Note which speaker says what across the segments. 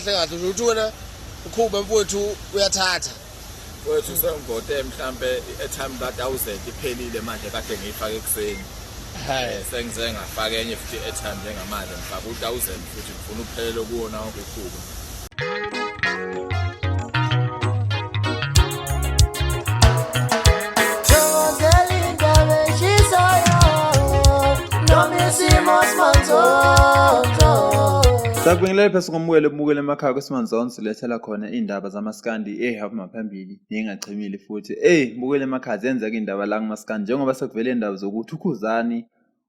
Speaker 1: Kahle ukuthi wena ukhuba mfowethu uyathatha.
Speaker 2: Wethu sengivote mhlambe airtime ka1000 iphelile manje kade ngiyifaka ekseni. Sengize ngafaka enye futhi airtime njengamanje ngifaka u1000 futhi ngifuna uphelele kuwona wonke ukhuba.
Speaker 3: Sakubingelela phese ngomukelo obukele emakhaya kwesimanje silethela khona indaba zamaskandi ehamba phambili ningachimile futhi bukele emakhaya zenzeka indaba la ngamaskandi njengoba sekuvele indaba zokuthi uKhuzani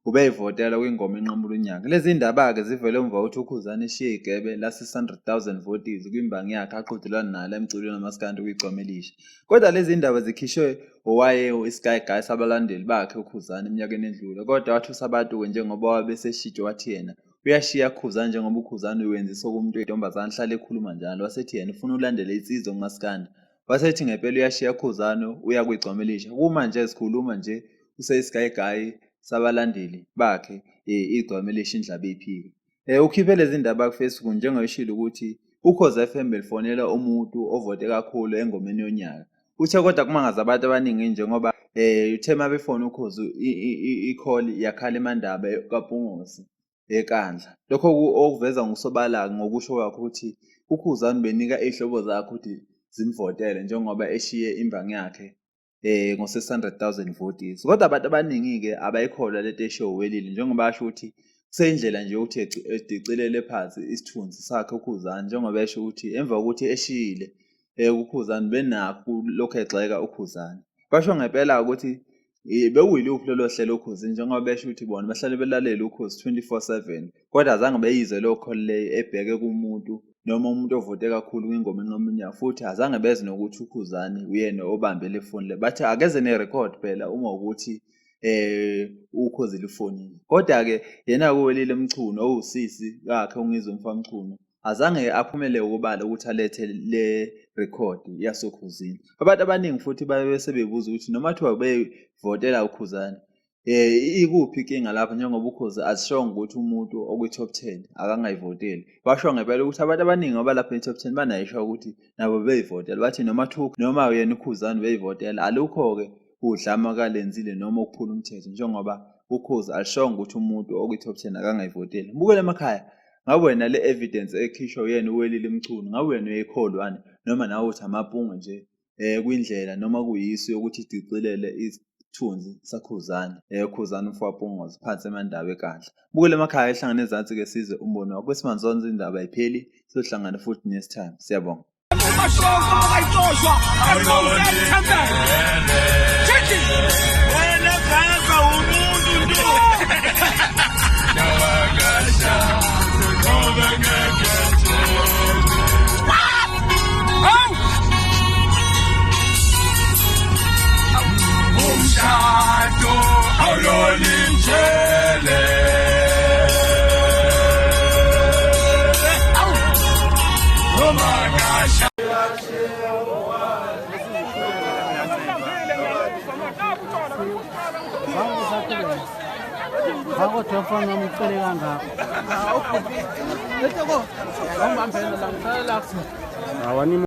Speaker 3: ubeyivotela kwingoma enqamula unyaka. Lezi indaba ke zivele emva kokuthi uKhuzani eshiye igebe la 600,000 voters kwimbangi yakhe aqhudelana nalo emculweni namaskandi kwicomelisha. Kodwa lezi indaba zikhishwe owaye isky guy sabalandeli bakhe uKhuzani eminyakeni edlule. Kodwa wathusa abantu njengoba wabeseshitsho wathi yena uyashiya uKhuzani njengoba uKhuzani wenzisa kumuntu wentombazane hlale ekhuluma njalo. Wasethi yena ufuna ulandele insizwa ngomaskandi. Wasethi ngempela uyashiya uKhuzani uya kwicomelisha. Kuma nje sikhuluma nje useyisky guy sabalandeli bakhe icomelisha indlaba iphika. Ukhiphe lezi indaba ku Facebook njengoyishilo ukuthi uKhoza FM belifonela umuntu ovote kakhulu engomeni yonyaka. Uthe kodwa kumangaza abantu abaningi njengoba uthema befona uKhoza icall yakhala emandaba kaMpungose ekandla. Lokho okuveza ngosobala ngokusho kwakhe ukuthi uKhuzani benika ihlobo zakhe ukuthi zimvotele njengoba eshiye imbangi yakhe ngo-600,000 voters. Kodwa abantu abaningi ke abayikholwa lento esho welile njengoba asho ukuthi kuseyindlela nje ukuthi edicilele phansi isithunzi sakhe uKhuzani njengoba esho ukuthi emva kokuthi eshiyile uKhuzani benakho lokho egxeka uKhuzani. Basho ngempela ukuthi bewuyiluphi lolo hlelo uKhuzani njengoba besho ukuthi bona bahlale belalela uKhozi 24/7 kodwa azange beyizwe lo call le ebheke kumuntu noma umuntu ovote kakhulu kwingoma enqamunya futhi azange beze nokuthi uKhuzani uyena obambe le phone le. Bathi akeze nerecord phela uma ukuthi uKhozi lifonini. Kodwa ke yena KweYokuhlukanisa Mchunu owusisi yakhe ungizwe Mchunu azange aphumele ukubala ukuthi alethe le record yasoKhuzini. Abantu abaningi futhi bese bebuza ukuthi noma thiwa beyivotela uKhuzani ikuphi inkinga lapha njengoba uKhozi azishonga ukuthi umuntu okwi-top 10 akangayivoteli. Basho ngempela ukuthi abantu abaningi abalapha e-top 10 banayisho ukuthi nabo beyivotela. Bathi noma yena uKhuzani beyivotela alukho-ke udlama kalenzile noma ukuphula umthetho njengoba uKhozi alishonga ukuthi umuntu okwi-top 10 akangayivoteli. Mbukele emakhaya ngabe wena le evidence ekhishwa yena uWelile Mchunu ngabe wena uyikholwani noma nawe uthi amapungo nje kwindlela noma kuyisu ukuthi idicilele isithunzi saKhuzani uKhuzani uFapungose phansi emandaba ekandla. Mbukele emakhaya ehlangane ezansi ke size umbono wakho kwesimanje indaba ayipheli sizohlangana futhi next time. Siyabonga.
Speaker 4: Aku telepon ngomongin kangga. Itu kok. Kamu ambil dalam salah. Awani